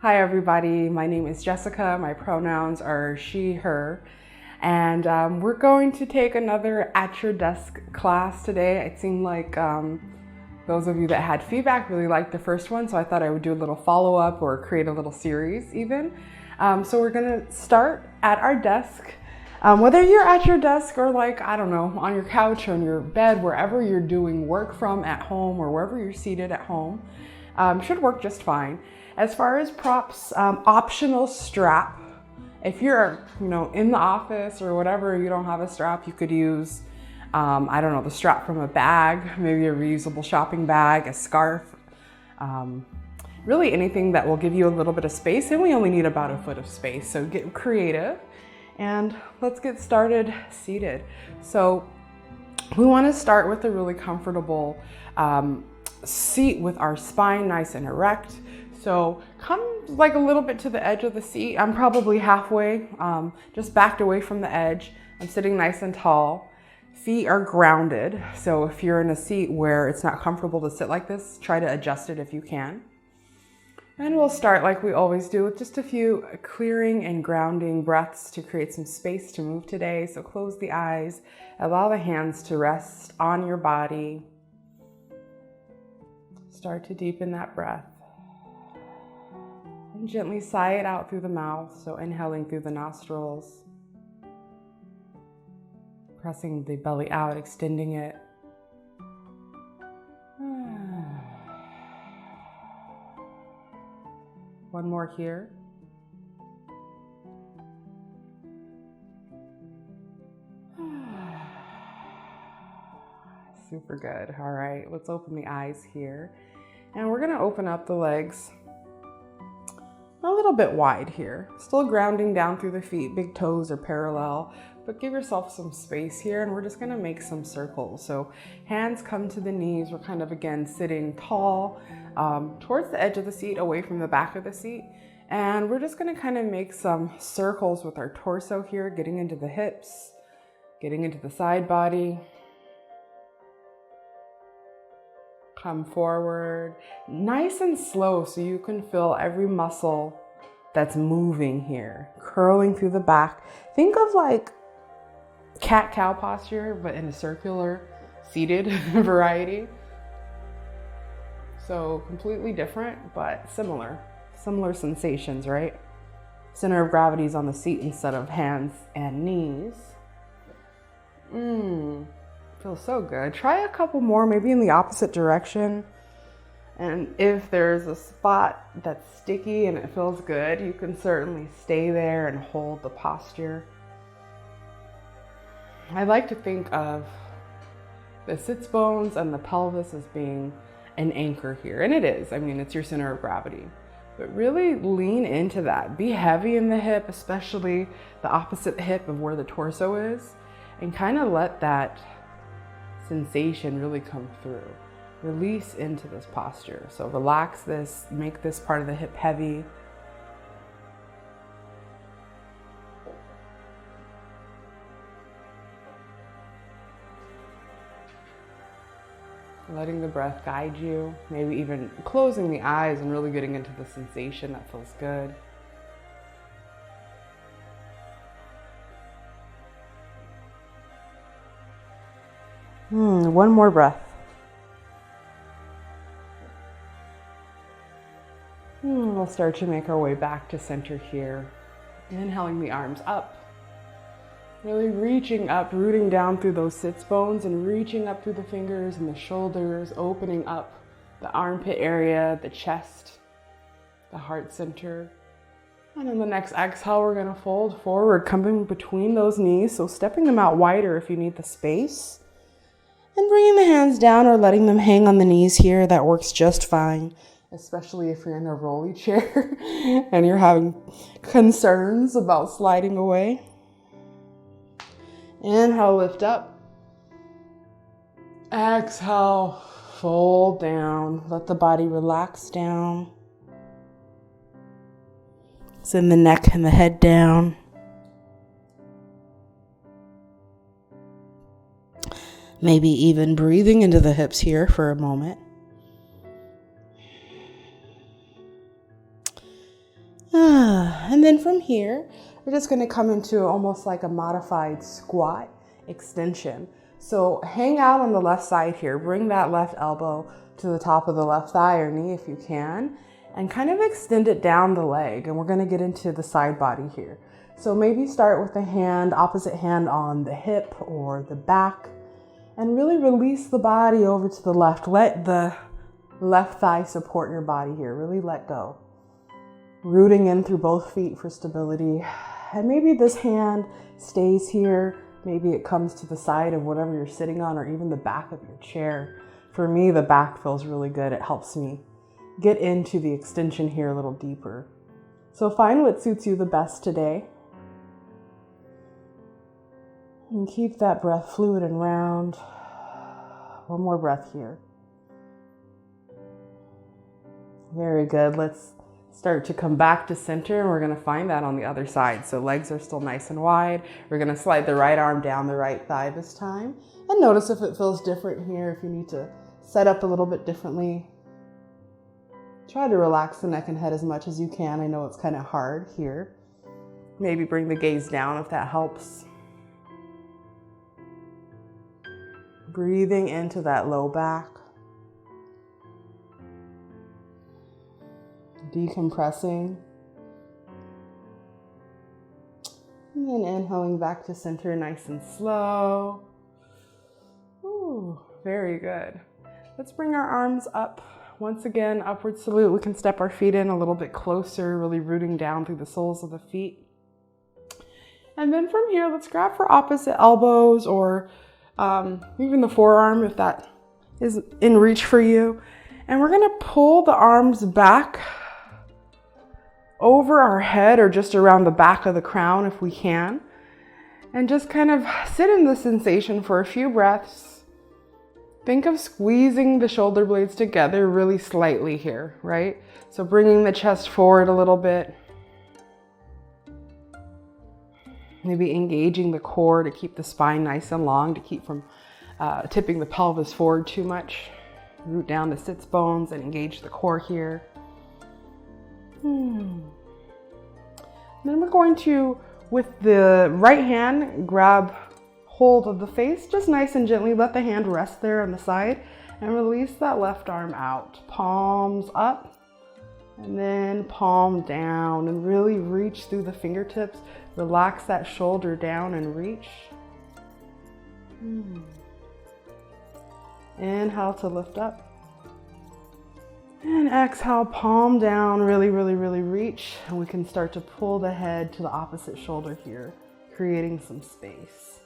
Hi everybody, my name is Jessica. My pronouns are she, her, and we're going to take another at your desk class today. It seemed like those of you that had feedback really liked the first one, so I thought I would do a little follow-up or create a little series even. So we're gonna start at our desk. Whether you're at your desk or I don't know, on your couch or in your bed, wherever you're doing work from at home or wherever you're seated at home, should work just fine. As far as props, optional strap. If you're, in the office or whatever, you don't have a strap, you could use, I don't know, the strap from a bag, maybe a reusable shopping bag, a scarf, really anything that will give you a little bit of space. And we only need about a foot of space, so get creative. And let's get started seated. So we want to start with a really comfortable seat with our spine nice and erect. So come a little bit to the edge of the seat. I'm probably halfway, just backed away from the edge. I'm sitting nice and tall. Feet are grounded. So if you're in a seat where it's not comfortable to sit like this, try to adjust it if you can. And we'll start like we always do with just a few clearing and grounding breaths to create some space to move today. So close the eyes, allow the hands to rest on your body. Start to deepen that breath. And gently sigh it out through the mouth, so inhaling through the nostrils. Pressing the belly out, extending it. One more here. Super good. All right, let's open the eyes here. And we're gonna open up the legs a little bit wide here. Still grounding down through the feet, big toes are parallel, but give yourself some space here, and we're just gonna make some circles. So hands come to the knees. We're kind of, again, sitting tall towards the edge of the seat, away from the back of the seat. And we're just gonna kind of make some circles with our torso here, getting into the hips, getting into the side body. Come forward, nice and slow, so you can feel every muscle that's moving here, curling through the back. Think of cat-cow posture, but in a circular, seated variety. So completely different, but similar sensations, right? Center of gravity is on the seat instead of hands and knees. Feels so good. Try a couple more, maybe in the opposite direction. And if there's a spot that's sticky and it feels good, you can certainly stay there and hold the posture. I like to think of the sits bones and the pelvis as being an anchor here. And it is. I mean, it's your center of gravity. But really lean into that. Be heavy in the hip, especially the opposite hip of where the torso is. And kind of let that sensation really come through. Release into this posture. So relax this, make this part of the hip heavy. Letting the breath guide you, maybe even closing the eyes and really getting into the sensation that feels good. One more breath. We'll start to make our way back to center here. Inhaling the arms up. Really reaching up, rooting down through those sits bones and reaching up through the fingers and the shoulders, opening up the armpit area, the chest, the heart center. And on the next exhale, we're gonna fold forward, coming between those knees. So stepping them out wider if you need the space. And bringing the hands down or letting them hang on the knees here, that works just fine, especially if you're in a rolly chair and you're having concerns about sliding away. Inhale, lift up. Exhale, fold down. Let the body relax down. Send the neck and the head down. Maybe even breathing into the hips here for a moment. then from here, we're just gonna come into almost like a modified squat extension. So hang out on the left side here, bring that left elbow to the top of the left thigh or knee if you can, and kind of extend it down the leg. And we're gonna get into the side body here. So maybe start with the hand, opposite hand on the hip or the back, and really release the body over to the left. Let the left thigh support your body here, really let go. Rooting in through both feet for stability. And maybe this hand stays here. Maybe it comes to the side of whatever you're sitting on or even the back of your chair. For me, the back feels really good. It helps me get into the extension here a little deeper. So find what suits you the best today. And keep that breath fluid and round. One more breath here. Very good. Let's start to come back to center, and we're going to find that on the other side. So legs are still nice and wide. We're going to slide the right arm down the right thigh this time. And notice if it feels different here, if you need to set up a little bit differently. Try to relax the neck and head as much as you can. I know it's kind of hard here. Maybe bring the gaze down if that helps. Breathing into that low back. Decompressing. And then inhaling back to center nice and slow. Ooh, very good. Let's bring our arms up. Once again, upward salute. We can step our feet in a little bit closer, really rooting down through the soles of the feet. And then from here, let's grab for opposite elbows or even the forearm if that is in reach for you. And we're gonna pull the arms back over our head or just around the back of the crown if we can. And just kind of sit in the sensation for a few breaths. Think of squeezing the shoulder blades together really slightly here, right? So bringing the chest forward a little bit. Maybe engaging the core to keep the spine nice and long, to keep from tipping the pelvis forward too much. Root down the sits bones and engage the core here. Then we're going to, with the right hand, grab hold of the face, just nice and gently. Let the hand rest there on the side and release that left arm out. Palms up and then palm down, and really reach through the fingertips. Relax that shoulder down and reach. Inhale to lift up. And exhale, palm down, really, really, really reach. And we can start to pull the head to the opposite shoulder here, creating some space.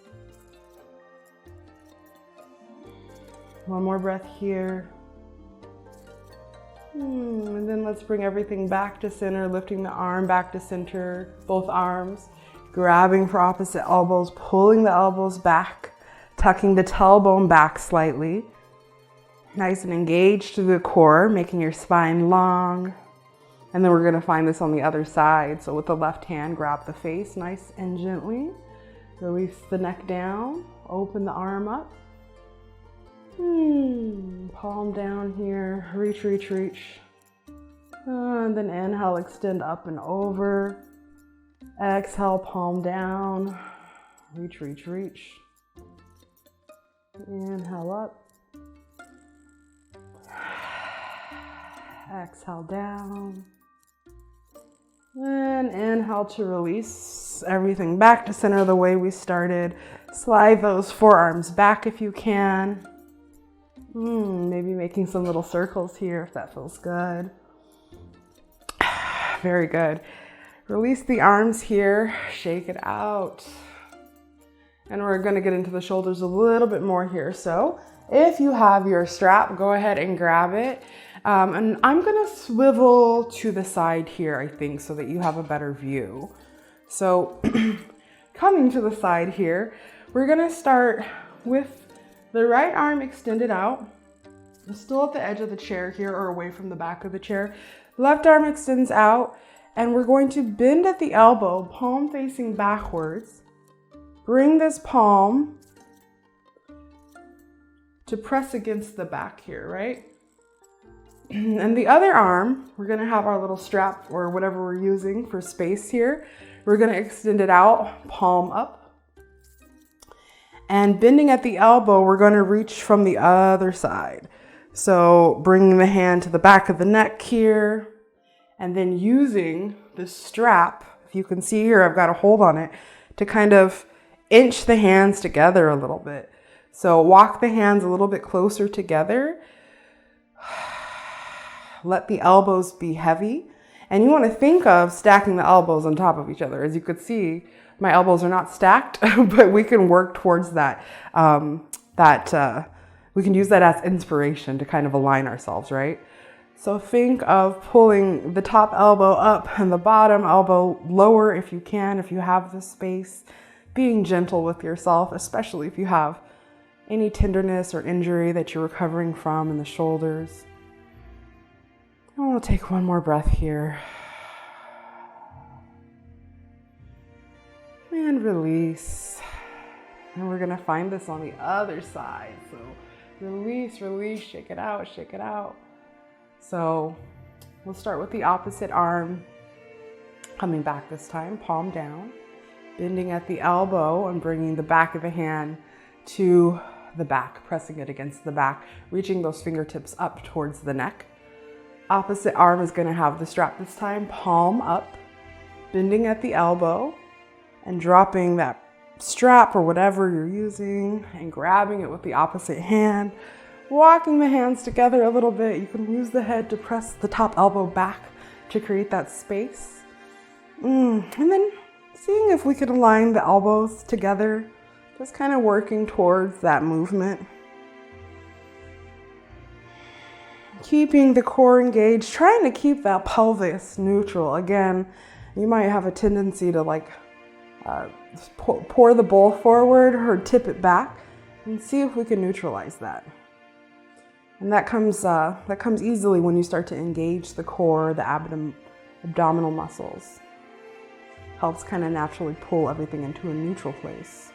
One more breath here. And then let's bring everything back to center, lifting the arm back to center, both arms, grabbing for opposite elbows, pulling the elbows back, tucking the tailbone back slightly. Nice and engaged to the core, making your spine long. And then we're gonna find this on the other side. So with the left hand, grab the face nice and gently. Release the neck down, open the arm up. Palm down here, reach, reach, reach. And then inhale, extend up and over. Exhale, palm down, reach, reach, reach. Inhale up. Exhale down. And inhale to release everything back to center the way we started. Slide those forearms back if you can. Maybe making some little circles here if that feels good. Very good. Release the arms here, shake it out. And we're gonna get into the shoulders a little bit more here. So if you have your strap, go ahead and grab it. And I'm gonna swivel to the side here, I think, so that you have a better view. So coming to the side here, we're gonna start with the right arm extended out. It's still at the edge of the chair here or away from the back of the chair. Left arm extends out, and we're going to bend at the elbow, palm facing backwards. Bring this palm to press against the back here, right? And the other arm, we're gonna have our little strap or whatever we're using for space here. We're gonna extend it out, palm up. And bending at the elbow, we're gonna reach from the other side. So bringing the hand to the back of the neck here, and then using the strap, if you can see here, I've got a hold on it, to kind of inch the hands together a little bit. So walk the hands a little bit closer together. Let the elbows be heavy. And you want to think of stacking the elbows on top of each other. As you could see, my elbows are not stacked, but we can work towards that. We can use that as inspiration to kind of align ourselves, right? So think of pulling the top elbow up and the bottom elbow lower if you can, if you have the space. Being gentle with yourself, especially if you have any tenderness or injury that you're recovering from in the shoulders. And we'll take one more breath here. And release. And we're gonna find this on the other side. So release, release, shake it out, shake it out. So we'll start with the opposite arm. Coming back this time, palm down. Bending at the elbow and bringing the back of the hand to the back, pressing it against the back, reaching those fingertips up towards the neck. Opposite arm is gonna have the strap this time, palm up, bending at the elbow and dropping that strap or whatever you're using and grabbing it with the opposite hand, walking the hands together a little bit. You can use the head to press the top elbow back to create that space. And then seeing if we could align the elbows together, just kind of working towards that movement. Keeping the core engaged, trying to keep that pelvis neutral. Again, you might have a tendency to pour the bowl forward or tip it back, and see if we can neutralize that. And that comes easily when you start to engage the core, the abdominal muscles. Helps kind of naturally pull everything into a neutral place.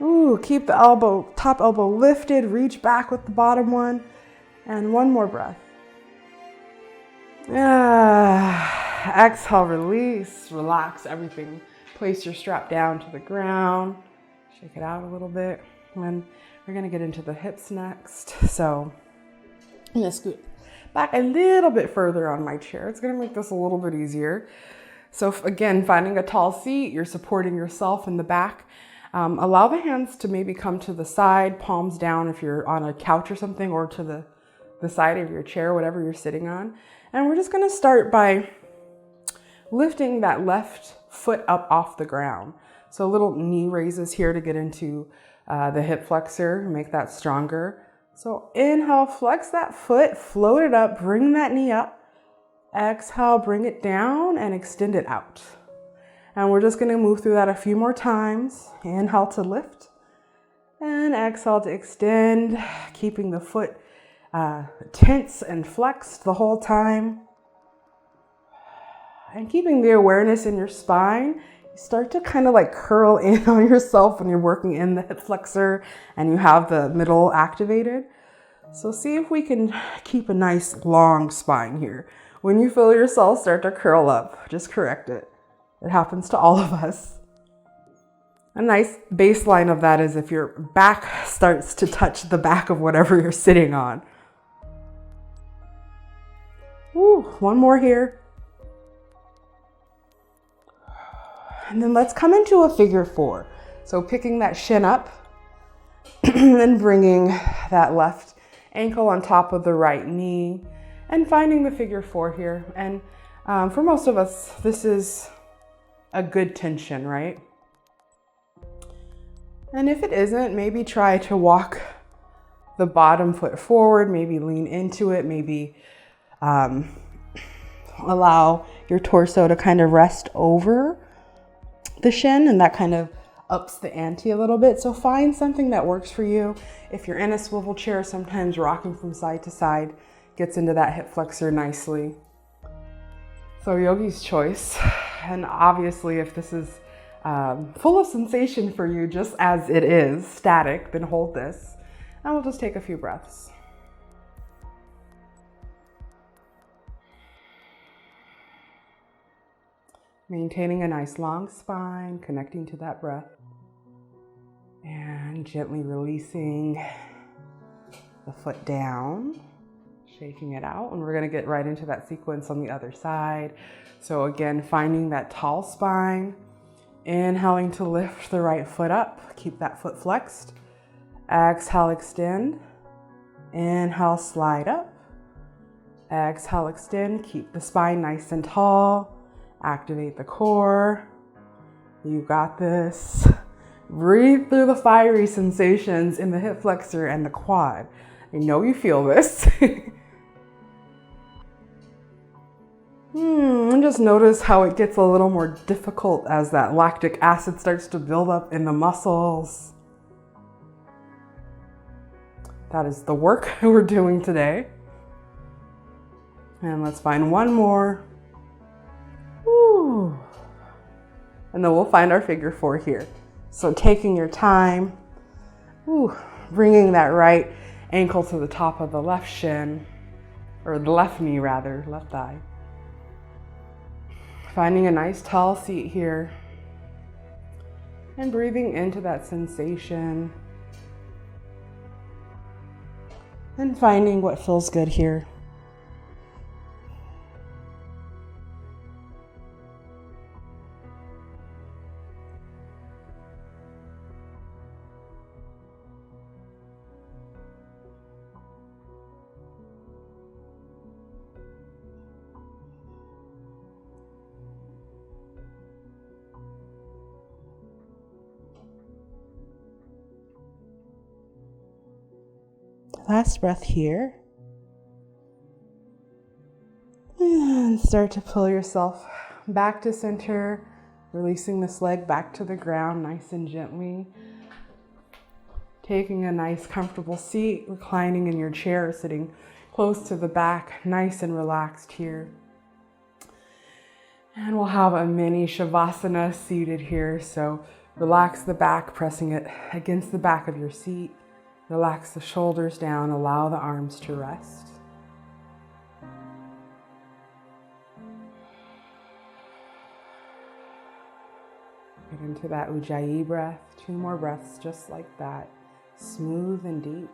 Ooh, keep the top elbow lifted, reach back with the bottom one, and one more breath. Exhale, release, relax everything. Place your strap down to the ground, shake it out a little bit, and we're gonna get into the hips next. So I'm gonna scoot back a little bit further on my chair. It's gonna make this a little bit easier. So again, finding a tall seat, you're supporting yourself in the back. Allow the hands to maybe come to the side, palms down if you're on a couch or something, or to the side of your chair, whatever you're sitting on. And we're just gonna start by lifting that left foot up off the ground. So little knee raises here to get into the hip flexor, make that stronger. So inhale, flex that foot, float it up, bring that knee up. Exhale, bring it down and extend it out. And we're just gonna move through that a few more times. Inhale to lift and exhale to extend, keeping the foot tense and flexed the whole time. And keeping the awareness in your spine, you start to kind of curl in on yourself when you're working in the hip flexor and you have the middle activated. So see if we can keep a nice long spine here. When you feel yourself start to curl up, just correct it. It happens to all of us. A nice baseline of that is if your back starts to touch the back of whatever you're sitting on. Ooh, one more here. And then let's come into a figure four. So picking that shin up and bringing that left ankle on top of the right knee and finding the figure four here. And for most of us, this is a good tension, right? And if it isn't, maybe try to walk the bottom foot forward, maybe lean into it, maybe allow your torso to kind of rest over the shin, and that kind of ups the ante a little bit. So find something that works for you. If you're in a swivel chair, sometimes rocking from side to side gets into that hip flexor nicely. So yogi's choice. And obviously if this is full of sensation for you, just as it is static, then hold this. And we'll just take a few breaths. Maintaining a nice long spine, connecting to that breath. And gently releasing the foot down, shaking it out. And we're gonna get right into that sequence on the other side. So again, finding that tall spine, inhaling to lift the right foot up, keep that foot flexed. Exhale, extend. Inhale, slide up. Exhale, extend. Keep the spine nice and tall. Activate the core. You got this. Breathe through the fiery sensations in the hip flexor and the quad. I know you feel this. And just notice how it gets a little more difficult as that lactic acid starts to build up in the muscles. That is the work we're doing today. And let's find one more. Woo. And then we'll find our figure 4 here. So taking your time, bringing that right ankle to the top of the left shin, or the left knee rather, left thigh. Finding a nice tall seat here and breathing into that sensation and finding what feels good here. Last breath here. And start to pull yourself back to center, releasing this leg back to the ground nice and gently. Taking a nice comfortable seat, reclining in your chair, sitting close to the back, nice and relaxed here. And we'll have a mini Shavasana seated here. So relax the back, pressing it against the back of your seat. Relax the shoulders down, allow the arms to rest. Get into that Ujjayi breath, 2 more breaths just like that, smooth and deep.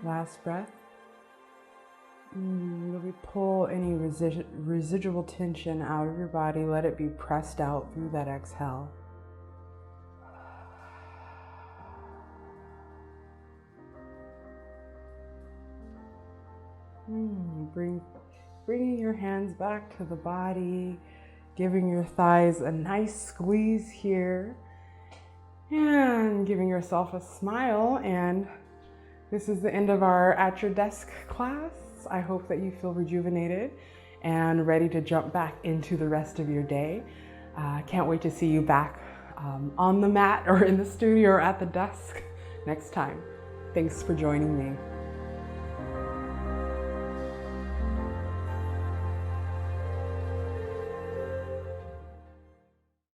Last breath. Really pull any residual tension out of your body. Let it be pressed out through that exhale. Bringing your hands back to the body, giving your thighs a nice squeeze here, and giving yourself a smile. And this is the end of our At Your Desk class. I hope that you feel rejuvenated and ready to jump back into the rest of your day. Can't wait to see you back on the mat or in the studio or at the desk next time. Thanks for joining me.